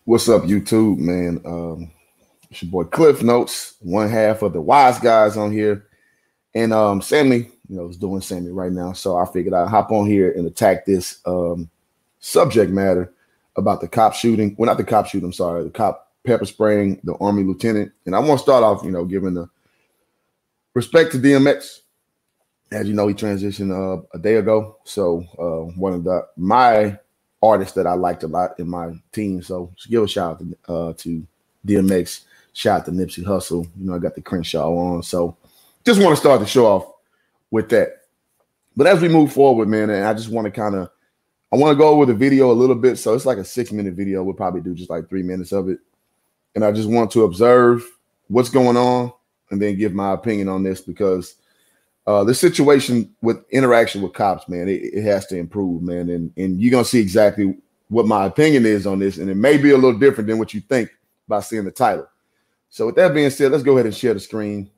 What's up, YouTube, man? It's your boy Cliff Notes, one half of the wise guys on here. And Sammy, is doing Sammy right now. So I figured I'd hop on here and attack this subject matter about the cop shooting. Well, not the cop shooting, I'm sorry, the cop pepper spraying the Army lieutenant. And I want to start off, giving the respect to DMX. As you know, he transitioned a day ago. So one of my artists that I liked a lot in my team. So just give a shout out to DMX. Shout out to Nipsey Hussle. I got the Crenshaw on. So just want to start the show off with that. But as we move forward, man, and I just want to I want to go over the video a little bit. So it's like a 6-minute video. We'll probably do just like 3 minutes of it. And I just want to observe what's going on and then give my opinion on this, because the situation with interaction with cops, man, it has to improve, man. And you're going to see exactly what my opinion is on this. And it may be a little different than what you think by seeing the title. So with that being said, let's go ahead and share the screen.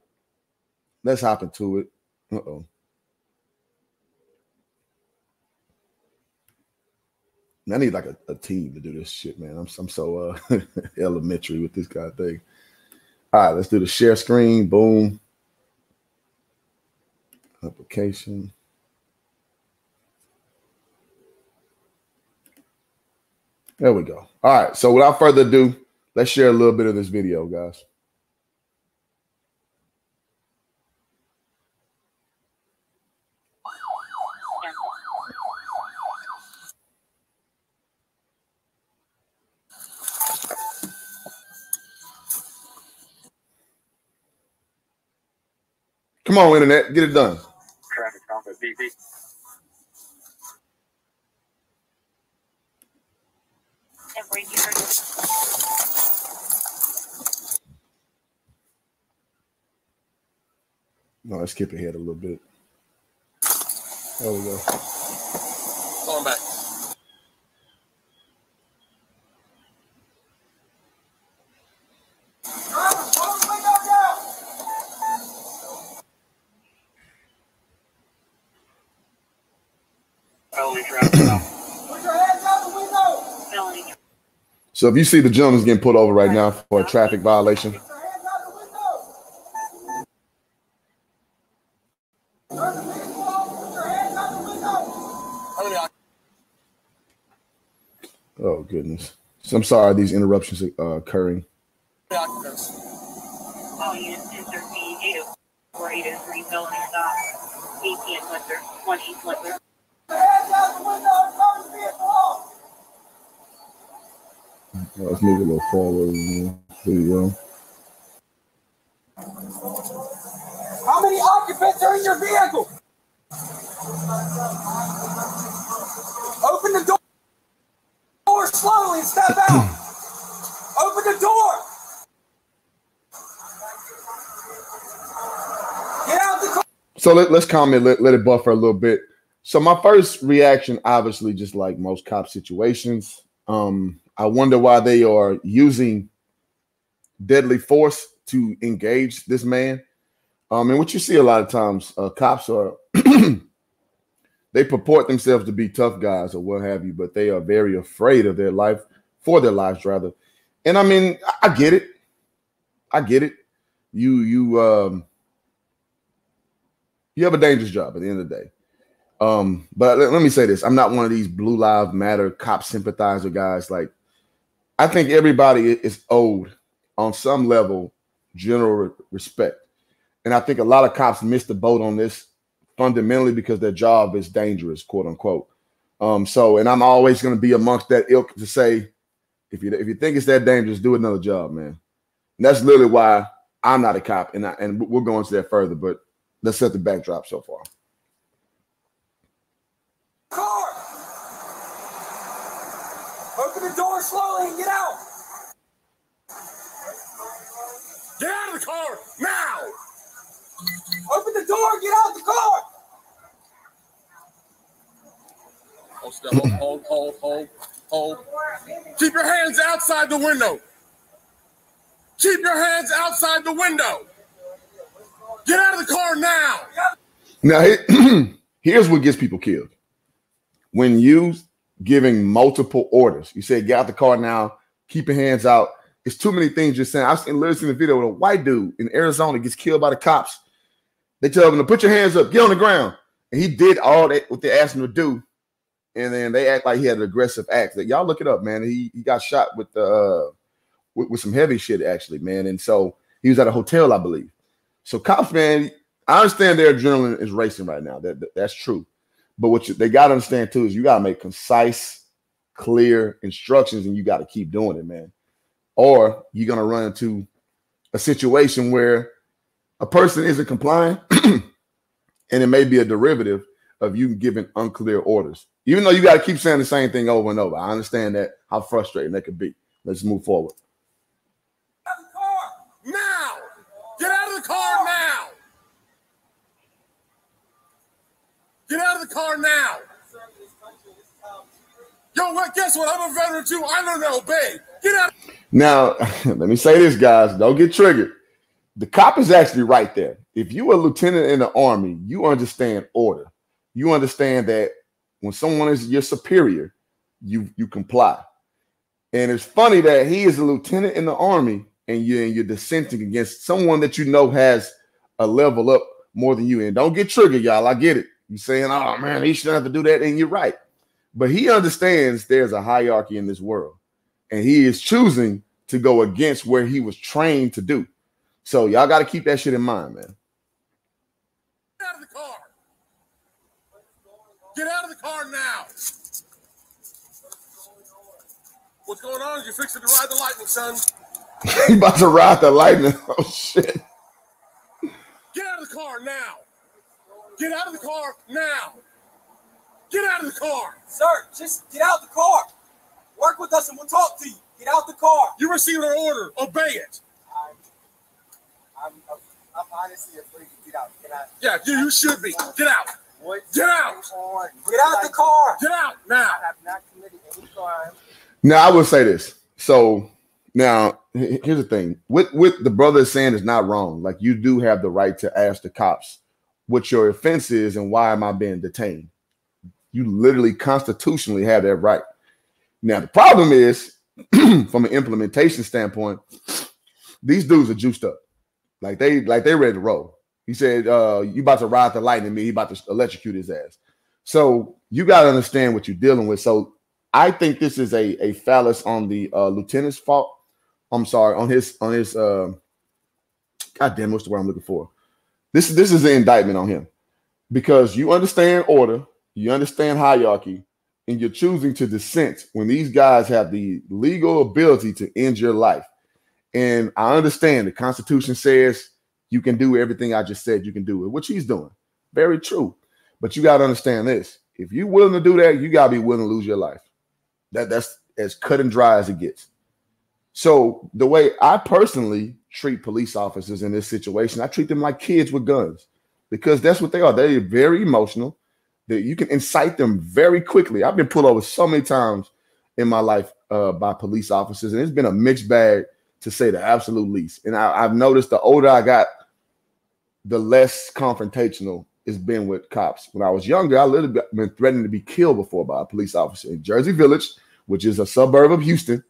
Let's hop into it. Uh-oh. I need like a team to do this shit, man. I'm so elementary with this kind of thing. All right, let's do the share screen. Boom. Application. There we go. All right. So without further ado, let's share a little bit of this video, guys. Come on, internet, get it done. Traffic stop at BP. No, let's skip ahead a little bit. There we go. Going back. So if you see the gentleman's getting pulled over right now for a traffic violation. Oh, goodness. So I'm sorry these interruptions are occurring. All units 213 803 felony stop. 18 Winter, 20 Winter. Let's move a little forward. There you go. How many occupants are in your vehicle? Open the door slowly and step out. Open the door. Get out the car. So let's comment, let it buffer a little bit. So my first reaction, obviously, just like most cop situations, I wonder why they are using deadly force to engage this man. And what you see a lot of times, cops are, they purport themselves to be tough guys or what have you, but they are very afraid of their life, for their lives rather. And I mean, I get it. I get it. You have a dangerous job at the end of the day. But let me say this. I'm not one of these Blue Lives Matter cop sympathizer guys. Like, I think everybody is owed on some level general respect. And I think a lot of cops miss the boat on this fundamentally because their job is dangerous, quote unquote. And I'm always going to be amongst that ilk to say, if you think it's that dangerous, do another job, man. And that's literally why I'm not a cop. And we'll go into that further, but let's set the backdrop so far. Car. Open the door slowly and get out. Get out of the car now! Open the door and get out the car. Hold. Keep your hands outside the window. Keep your hands outside the window. Get out of the car now. Now, here's what gets people killed. When you giving multiple orders, you say, get out the car now, Keep your hands out. It's too many things you're saying. I've literally seen a video with a white dude in Arizona gets killed by the cops. They tell him to put your hands up, get on the ground. And he did all that what they asked him to do. And then they act like he had an aggressive act. Like, y'all look it up, man. He got shot with with some heavy shit, actually, man. And so he was at a hotel, I believe. So cops, man, I understand their adrenaline is racing right now. That's true. But what they got to understand, too, is you got to make concise, clear instructions, and you got to keep doing it, man. Or you're going to run into a situation where a person isn't complying, and it may be a derivative of you giving unclear orders. Even though you got to keep saying the same thing over and over. I understand that, how frustrating that could be. Let's move forward. Get out of the car now! Get out of the car now! Get out of the car now! Yo, what? Guess what? I'm a veteran too. I learned to obey. Get out. Now, let me say this, guys. Don't get triggered. The cop is actually right there. If you are a lieutenant in the Army, you understand order. You understand that when someone is your superior, you comply. And it's funny that he is a lieutenant in the Army and you're dissenting against someone that you know has a level up more than you. And don't get triggered, y'all. I get it. You're saying, oh, man, he shouldn't have to do that. And you're right. But he understands there's a hierarchy in this world. And he is choosing to go against where he was trained to do. So y'all got to keep that shit in mind, man. Get out of the car. Get out of the car now. What's going on? You're fixing to ride the lightning, son. He about to ride the lightning. Oh, shit. Get out of the car now. Get out of the car now. Get out of the car. Sir, just get out the car. Work with us and we'll talk to you. Get out the car. You received an order. Obey it. I'm honestly afraid to get out. Can I? Yeah, you should be. Get out. Get out. Get out the car. Get out now. I have not committed any crime. Now, I will say this. So now, here's the thing. What the brother is saying is not wrong. Like, you do have the right to ask the cops what your offense is and why am I being detained. You literally constitutionally have that right. Now, the problem is, from an implementation standpoint, these dudes are juiced up. Like they ready to roll. He said, you about to ride the lightning, me, he about to electrocute his ass. So you got to understand what you're dealing with. So I think this is a phallus on the lieutenant's fault. I'm sorry, on his God damn, what's the word I'm looking for? This is an indictment on him because you understand order, you understand hierarchy, and you're choosing to dissent when these guys have the legal ability to end your life. And I understand the Constitution says you can do everything I just said you can do, which he's doing. Very true. But you got to understand this. If you're willing to do that, you got to be willing to lose your life. That's as cut and dry as it gets. So the way I personally treat police officers in this situation, I treat them like kids with guns because that's what they are. They're very emotional. That you can incite them very quickly. I've been pulled over so many times in my life by police officers, and it's been a mixed bag to say the absolute least. And I've noticed the older I got, the less confrontational it's been with cops. When I was younger, I literally been threatened to be killed before by a police officer in Jersey Village, which is a suburb of Houston.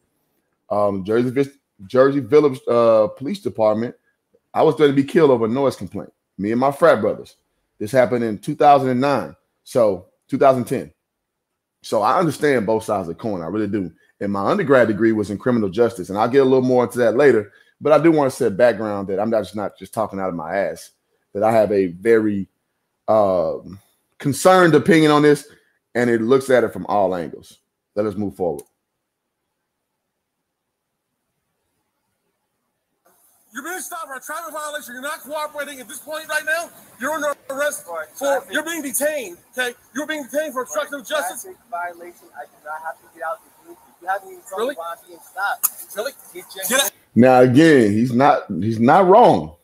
Jersey Village Police Department. I was threatened to be killed over a noise complaint. Me and my frat brothers. This happened in 2009. So 2010. So I understand both sides of the coin. I really do. And my undergrad degree was in criminal justice. And I'll get a little more into that later. But I do want to set background that I'm not just talking out of my ass, that I have a very concerned opinion on this. And it looks at it from all angles. Let us move forward. You're being stopped for a traffic violation. You're not cooperating at this point right now. You're under arrest for you're being detained. Okay, you're being detained for obstruction of justice. Traffic violation. I do not have to get out the group. You haven't even told me why I'm being stopped. Really? Get out. Now again, he's not wrong.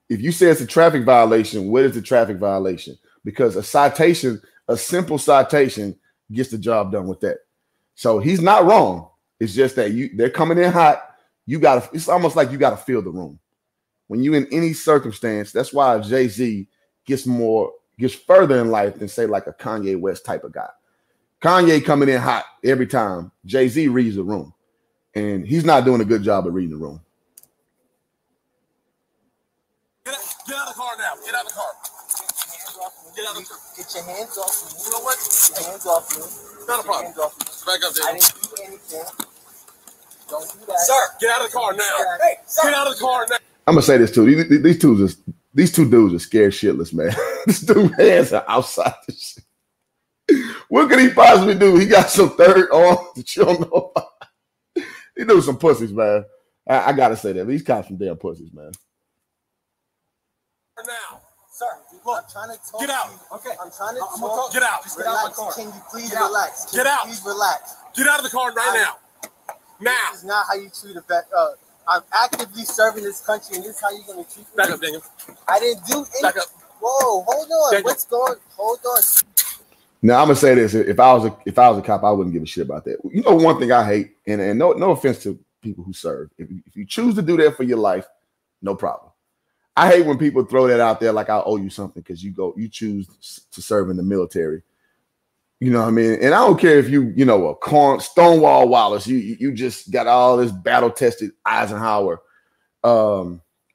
If you say it's a traffic violation, what is the traffic violation? Because a citation, a simple citation, gets the job done with that. So he's not wrong. It's just that they're coming in hot. It's almost like you got to feel the room. When you in any circumstance, that's why Jay-Z gets further in life than say like a Kanye West type of guy. Kanye coming in hot every time. Jay-Z reads the room. and he's not doing a good job of reading the room. Get out of the car now. Get out of the car. Get out of the car. Get your hands off me. You know what? Get your hands off me. Not a problem. Hands off me. Back up there. I didn't do anything. Don't do that. Sir, get out of the car now. Hey, sir. Get out of the car now. I'm gonna say this too. These two dudes are scared shitless, man. This dude's hands are outside this shit. What could he possibly do? He got some third arm that you don't know about. He do some pussies, man. I gotta say that. These cops some damn pussies, man. Now. Sir, look, I'm trying to talk Get out. to you. Okay. I'm trying to talk. Get out. Just relax. Can you please relax? Get out. Please relax. Get out of the car right now. Now. This is not how you treat a vet. I'm actively serving this country, and this is how you're going to treat me. Back up, Daniel. I didn't do anything. Back up. Whoa, hold on. Daniel. What's going? Hold on. Now I'm gonna say this: if I was a cop, I wouldn't give a shit about that. You know, one thing I hate, and no offense to people who serve, if you choose to do that for your life, no problem. I hate when people throw that out there like I owe you something because you choose to serve in the military. You know what I mean? And I don't care if you know, Stonewall Wallace, you just got all this battle-tested Eisenhower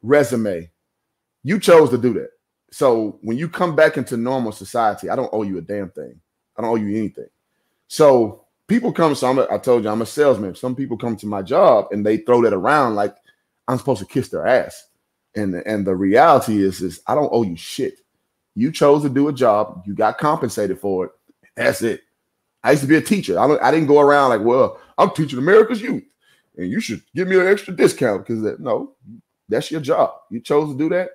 resume. You chose to do that. So when you come back into normal society, I don't owe you a damn thing. I don't owe you anything. So people come, I told you I'm a salesman. Some people come to my job and they throw that around like I'm supposed to kiss their ass. And the reality is I don't owe you shit. You chose to do a job. You got compensated for it. That's it. I used to be a teacher. I didn't go around like, well, I'm teaching America's youth, and you should give me an extra discount because no, that's your job. You chose to do that.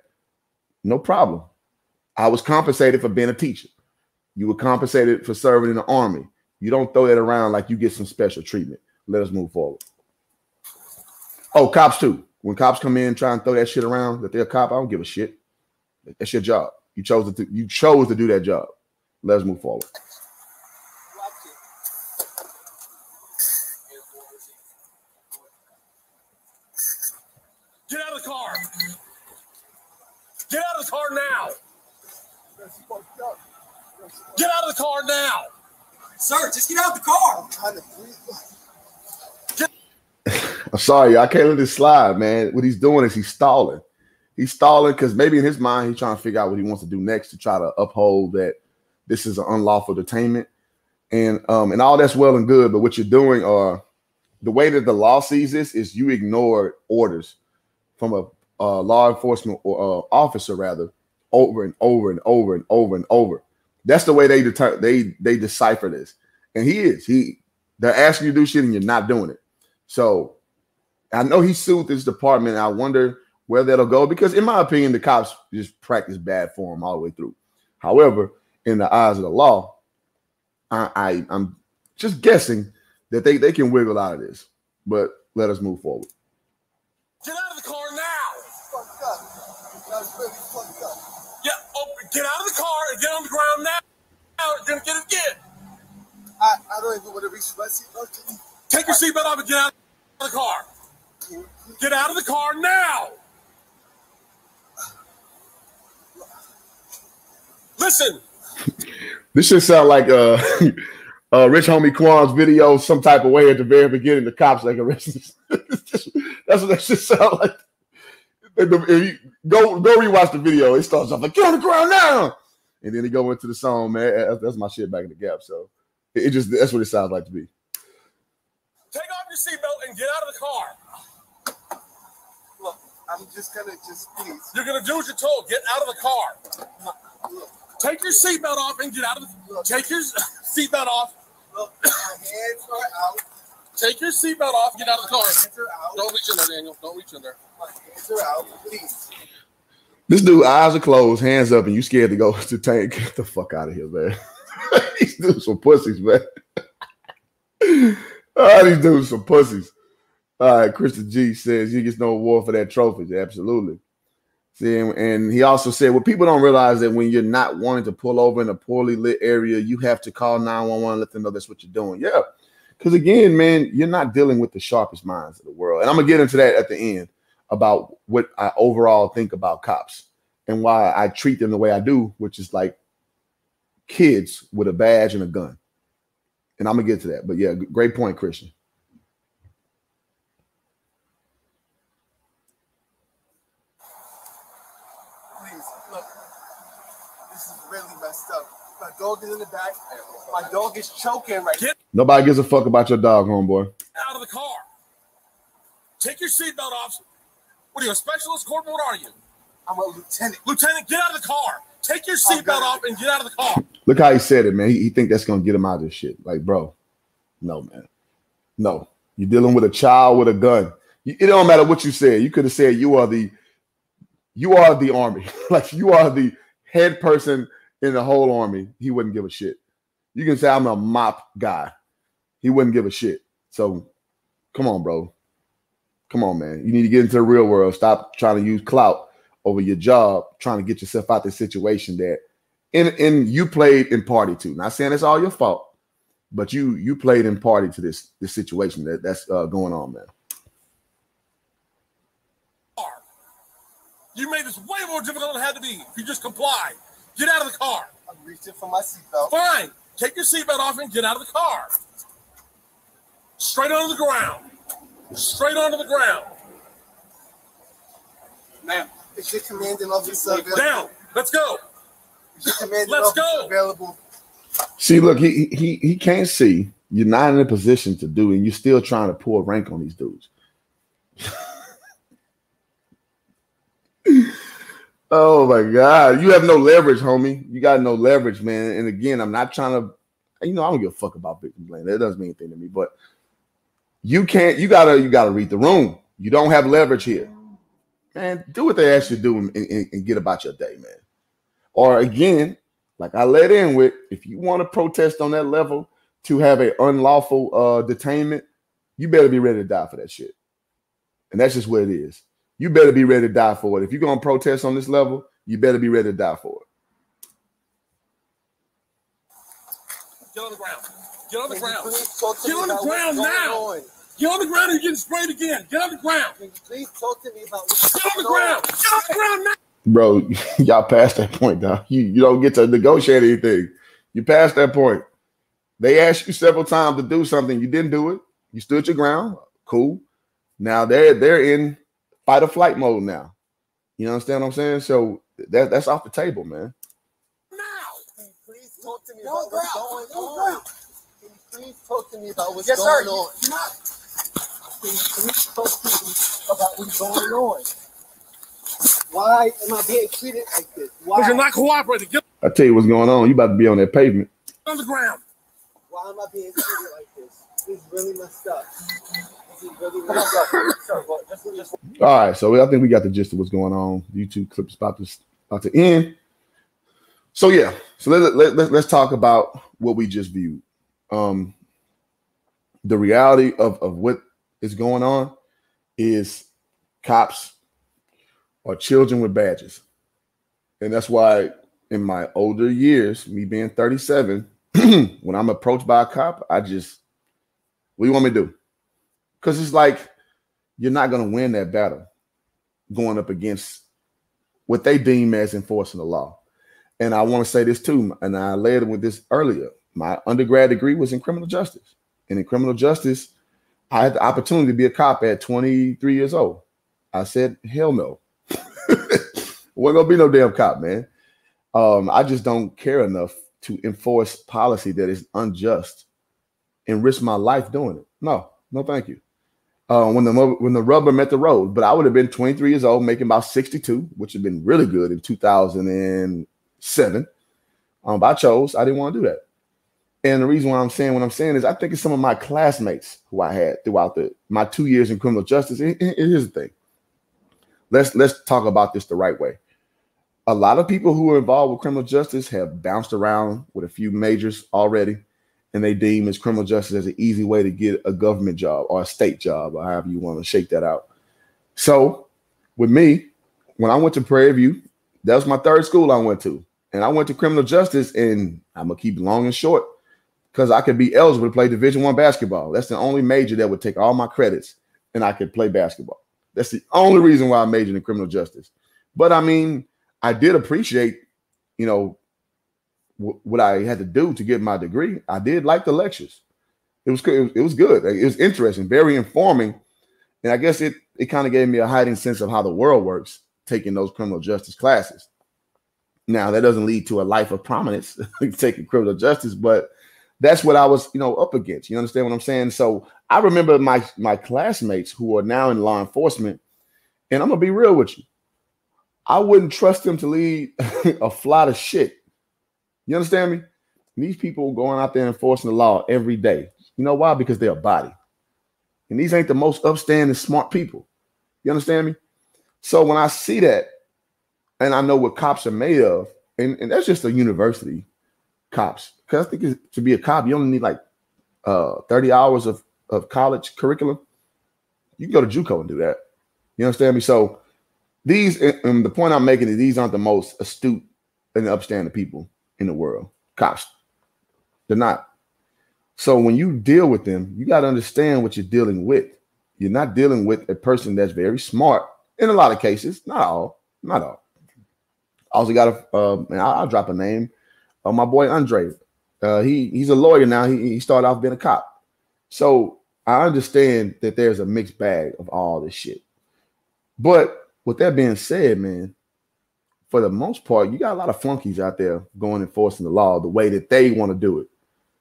No problem. I was compensated for being a teacher. You were compensated for serving in the Army. You don't throw that around like you get some special treatment. Let us move forward. Oh, cops too. When cops come in and try and throw that shit around that they're a cop, I don't give a shit. That's your job. You chose to do that job. Let us move forward. Get out of the car. Get out of the car now. Get out of the car now. Sir, just get out of the car. I'm trying to breathe. I'm sorry, I can't let this slide, man. What he's doing is he's stalling. He's stalling because maybe in his mind, he's trying to figure out what he wants to do next to try to uphold that this is an unlawful detainment. And all that's well and good, but what you're doing the way that the law sees this is you ignore orders from a law enforcement or officer rather over and over and over and over and over. That's the way they decipher this. And they're asking you to do shit and you're not doing it. So I know he sued this department. I wonder where that'll go because in my opinion, the cops just practice bad form all the way through. However, in the eyes of the law, I'm just guessing that they can wiggle out of this, but let us move forward. Get out of the car now. Yeah, get out of the car and get on the ground now. You're gonna get it again. I don't even want to reach my seatbelt. Take your seatbelt off and get out of the car. Get out of the car now. Listen. This should sound like Rich Homie Quan's video some type of way at the very beginning. The cops like arrested. That's what that should sound like. If you go rewatch the video. It starts off like get on the ground now, and then he go into the song. Man, that's my shit back in the Gap. So that's what it sounds like to me. Take off your seatbelt and get out of the car. Look, I'm just gonna please. You're gonna do what you're told. Get out of the car. Look. Take your seatbelt off and get out of the. Take your seatbelt off. Look, my hands are out. Take your seatbelt off. Get out of the car. My hands are out. Don't reach in there, Daniel. Don't reach in there. My hands are out, please. This dude, eyes are closed, hands up, and you scared to go to tank. Get the fuck out of here, man. These dudes some pussies, man. These dudes some pussies. All right, Krista G says you get no award for that trophy. Absolutely. See, and he also said, well, people don't realize that when you're not wanting to pull over in a poorly lit area, you have to call 911 and let them know that's what you're doing. Yeah. Because again, man, you're not dealing with the sharpest minds of the world. And I'm going to get into that at the end about what I overall think about cops and why I treat them the way I do, which is like kids with a badge and a gun. And I'm going to get to that. But yeah, great point, Christian. stuff. My dog is in the back. My dog is choking right now. Nobody gives a fuck about your dog, homeboy. Out of the car. Take your seatbelt off. What are you, a specialist, corporal? What are you? I'm a lieutenant. Lieutenant, get out of the car. Take your seatbelt off and get out of the car. Look how he said it, man. He think that's gonna get him out of this shit. Like, bro, no, man. No. You're dealing with a child with a gun. It don't matter what you said. You could have said you are the army. Like, you are the head person in the whole army. He wouldn't give a shit. You can say I'm a mop guy. He wouldn't give a shit. So come on, bro. Come on, man. You need to get into the real world. Stop trying to use clout over your job, trying to get yourself out the situation that you played in party to. Not saying it's all your fault, but you played in party to this situation that's going on, man. You made this way more difficult than it had to be. If you just comply, get out of the car. I'm reaching for my seatbelt. Fine. Take your seatbelt off and get out of the car. Straight onto the ground. Straight onto the ground. Ma'am. Is your commanding officer available? Down. Let's go. Is your commanding Let's officer go. available? See, look, he can't see. You're not in a position to do, and you're still trying to pull rank on these dudes. Oh my God. You have no leverage, homie. You got no leverage, man. And again, I'm not trying to, I don't give a fuck about victim blame. That doesn't mean anything to me, but you gotta read the room. You don't have leverage here. Man, do what they ask you to do and get about your day, man. Or again, like I led in with, if you want to protest on that level to have an unlawful detainment, you better be ready to die for that shit. And that's just what it is. You better be ready to die for it. If you're going to protest on this level, you better be ready to die for it. Get on the ground. Get on the ground. Get on the ground now. Get on the ground and you're getting sprayed again. Get on the ground. Can you please talk to me about what's Get on the ground. Get on the ground now. Bro, y'all past that point, dog. You don't get to negotiate anything. You past that point. They asked you several times to do something. You didn't do it. You stood your ground. Cool. Now they're in fight or flight mode now. You understand what I'm saying? So that's off the table, man. Now. Can you please talk to me about what's going on? Can you please talk to me about what's going on? Can you please talk to me about what's going on? Why am I being treated like this? Why? Because you're not cooperating. Get I tell you what's going on. You about to be on that pavement. on the ground. Why am I being treated like this? This is really messed up. This is really messed up. Sorry, just All right, so I think we got the gist of what's going on. YouTube clip's about to end. So yeah, so let's talk about what we just viewed. The reality of what is going on is cops are children with badges, and that's why in my older years, me being 37, when I'm approached by a cop, what do you want me to do? Because it's like, you're not going to win that battle going up against what they deem as enforcing the law. And I want to say this too, and I led with this earlier. My undergrad degree was in criminal justice. And in criminal justice, I had the opportunity to be a cop at 23 years old. I said, hell no. Wasn't going to be no damn cop, man. I just don't care enough to enforce policy that is unjust and risk my life doing it. No, thank you. When the rubber met the road, but I would have been 23 years old, making about 62, which had been really good in 2007. But I didn't want to do that. And the reason why I'm saying what I'm saying is I think it's some of my classmates who I had throughout my 2 years in criminal justice. Here's the thing. Let's talk about this the right way. A lot of people who are involved with criminal justice have bounced around with a few majors already, and they deem as criminal justice as an easy way to get a government job or a state job, or however you want to shake that out. So with me, when I went to Prairie View, that was my third school I went to. And I went to criminal justice, and I'm going to keep it long and short because I could be eligible to play Division I basketball. That's the only major that would take all my credits, and I could play basketball. That's the only reason why I majored in criminal justice. But I mean, I did appreciate, what I had to do to get my degree. I did like the lectures. It was good. It was good. It was interesting, very informing. And I guess it kind of gave me a heightened sense of how the world works, taking those criminal justice classes. Now, that doesn't lead to a life of prominence, taking criminal justice, but that's what I was, up against. You understand what I'm saying? So I remember my classmates who are now in law enforcement, and I'm gonna be real with you. I wouldn't trust them to lead a flight of shit. You understand me? These people going out there enforcing the law every day. You know why? Because they're a body. And these ain't the most upstanding, smart people. You understand me? So when I see that, and I know what cops are made of, and that's just a university cops. Because I think to be a cop, you only need like 30 hours of college curriculum. You can go to JUCO and do that. You understand me? So these, and the point I'm making is these aren't the most astute and upstanding people in the world. Cops. They're not. So when you deal with them, you got to understand what you're dealing with. You're not dealing with a person that's very smart in a lot of cases. Not all. I also got I'll drop a name. My boy Andre. He's a lawyer now. He started off being a cop. So I understand that there's a mixed bag of all this shit. But with that being said, man, for the most part, you got a lot of flunkies out there going enforcing the law the way that they want to do it.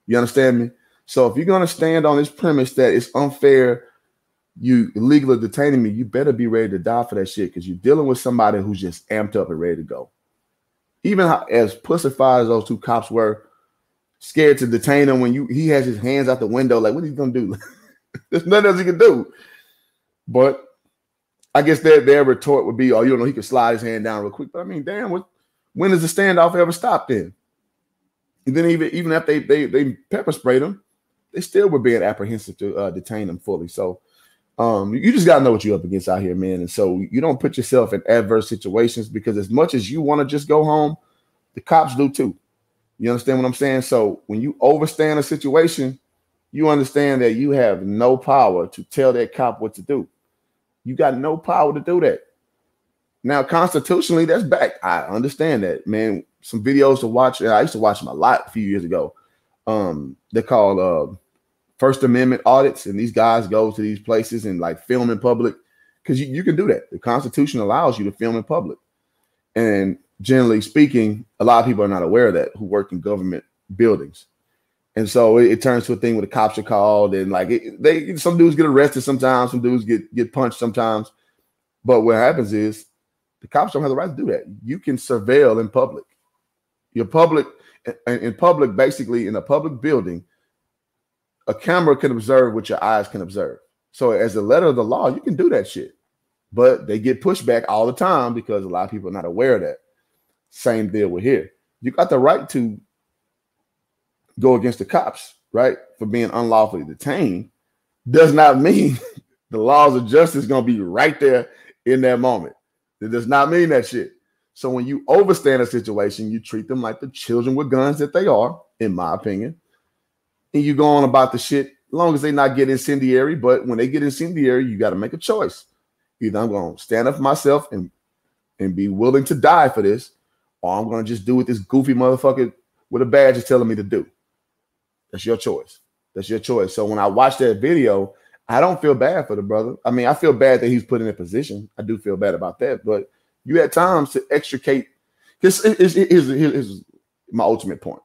You understand me? So if you're going to stand on this premise that it's unfair, you illegally detaining me, you better be ready to die for that shit, because you're dealing with somebody who's just amped up and ready to go. Even as pussified as those two cops were, scared to detain him when he has his hands out the window, like, what is he going to do? There's nothing else he can do. But I guess their retort would be, oh, he could slide his hand down real quick. But I mean, damn, when does the standoff ever stop then? And then even after they pepper sprayed him, they still were being apprehensive to detain him fully. So you just got to know what you're up against out here, man. And so you don't put yourself in adverse situations, because as much as you want to just go home, the cops do too. You understand what I'm saying? So when you overstand a situation, you understand that you have no power to tell that cop what to do. You got no power to do that. Now, constitutionally, that's back. I understand that, man. Some videos to watch. I used to watch them a lot a few years ago. They're called First Amendment audits, and these guys go to these places and like film in public, because you can do that. The Constitution allows you to film in public. And generally speaking, a lot of people are not aware of that who work in government buildings. And so it turns to a thing where the cops are called, and like some dudes get arrested sometimes, some dudes get punched sometimes. But what happens is the cops don't have the right to do that. You can surveil in public. In public, basically in a public building, a camera can observe what your eyes can observe. So as a letter of the law, you can do that shit. But they get pushed back all the time because a lot of people are not aware of that. Same deal with here. You got the right to go against the cops, right, for being unlawfully detained. Does not mean the laws of justice going to be right there in that moment. It does not mean that shit. So when you overstand a situation, you treat them like the children with guns that they are, in my opinion. And you go on about the shit, as long as they not get incendiary. But when they get incendiary, you got to make a choice. Either I'm going to stand up for myself and be willing to die for this, or I'm going to just do what this goofy motherfucker with a badge is telling me to do. That's your choice. That's your choice. So when I watch that video, I don't feel bad for the brother. I mean, I feel bad that he's put in a position. I do feel bad about that. But you had times to extricate. This is my ultimate point.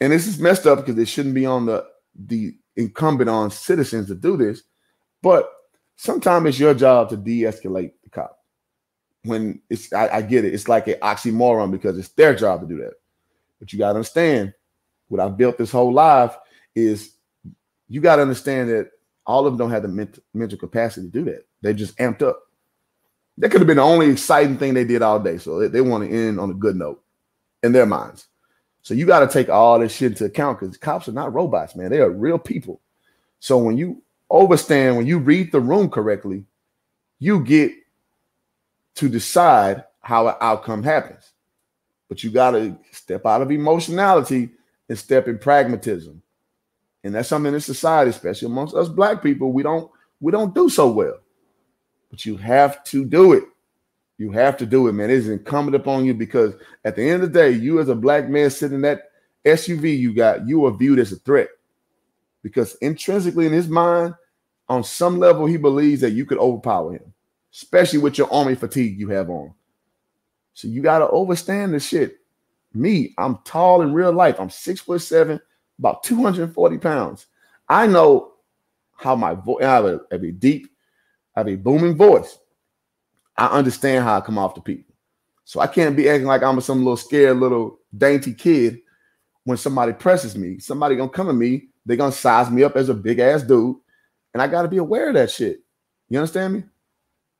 And this is messed up because it shouldn't be on the incumbent on citizens to do this. But sometimes it's your job to de-escalate the cop. When I get it. It's like an oxymoron because it's their job to do that. But you got to understand, what I've built this whole life is you got to understand that all of them don't have the mental capacity to do that. They just amped up. That could have been the only exciting thing they did all day. So they want to end on a good note in their minds. So you got to take all this shit into account, because cops are not robots, man. They are real people. So when you overstand, when you read the room correctly, you get to decide how an outcome happens. But you got to step out of emotionality and step in pragmatism. And that's something in society, especially amongst us black people, we don't do so well. But you have to do it. You have to do it, man. It is incumbent upon you, because at the end of the day, you as a black man sitting in that SUV you are viewed as a threat. Because intrinsically in his mind, on some level, he believes that you could overpower him, especially with your army fatigue you have on. So you got to overstand this shit. Me, I'm tall in real life. I'm 6'7", about 240 pounds. I know how my voice, I have a deep, I have a booming voice. I understand how I come off to people. So I can't be acting like I'm some little scared little dainty kid when somebody presses me. Somebody gonna come at me, they're gonna size me up as a big ass dude. And I gotta be aware of that shit. You understand me?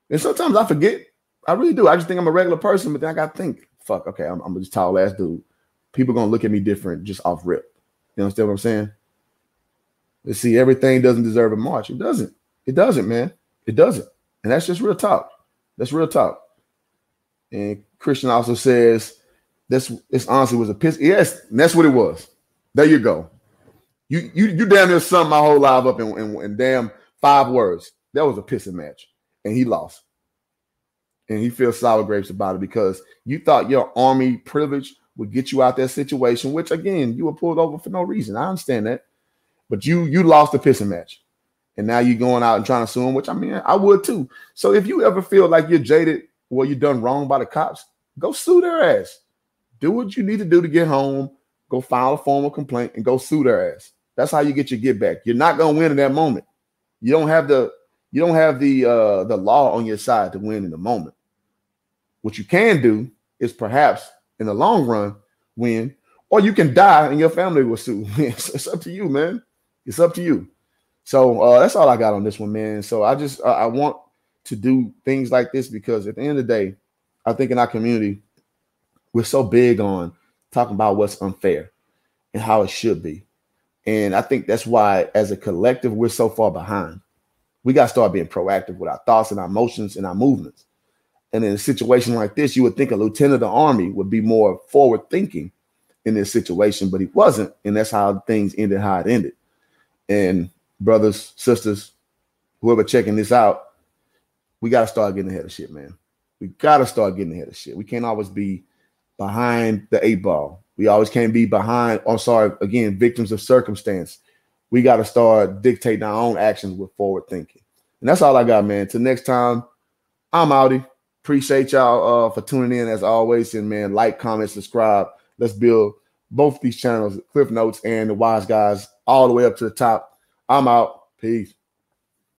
And sometimes I forget. I really do. I just think I'm a regular person, but then I gotta think, fuck, okay, I'm this tall ass dude. People gonna look at me different just off rip. You understand what I'm saying? Let's see, everything doesn't deserve a march. It doesn't. It doesn't, man. It doesn't. And that's just real talk. That's real talk. And Christian also says this honestly was a piss. Yes, that's what it was. There you go. You damn near summed my whole life up in damn 5 words. That was a pissing match. And he lost. And he feels sour grapes about it because you thought your army privilege would get you out that situation, which again, you were pulled over for no reason. I understand that. But you lost the pissing match. And now you're going out and trying to sue him, which I mean, I would too. So if you ever feel like you're jaded or you're done wrong by the cops, go sue their ass. Do what you need to do to get home. Go file a formal complaint and go sue their ass. That's how you get your get back. You're not gonna win in that moment. You don't have the law on your side to win in the moment. What you can do is perhaps in the long run win, or you can die and your family will sue. It's up to you, man. It's up to you. So that's all I got on this one, man. So I want to do things like this because at the end of the day, I think in our community, we're so big on talking about what's unfair and how it should be. And I think that's why as a collective, we're so far behind. We got to start being proactive with our thoughts and our emotions and our movements. And in a situation like this, you would think a lieutenant of the army would be more forward thinking in this situation, but he wasn't. And that's how things ended, how it ended. And brothers, sisters, whoever checking this out, we got to start getting ahead of shit, man. We got to start getting ahead of shit. We can't always be behind the 8 ball. We always can't be victims of circumstance. We got to start dictating our own actions with forward thinking. And that's all I got, man. Till next time, I'm outie. Appreciate y'all for tuning in as always. And man, like, comment, subscribe. Let's build both these channels, Cliff Notes and the Wise Guys, all the way up to the top. I'm out. Peace.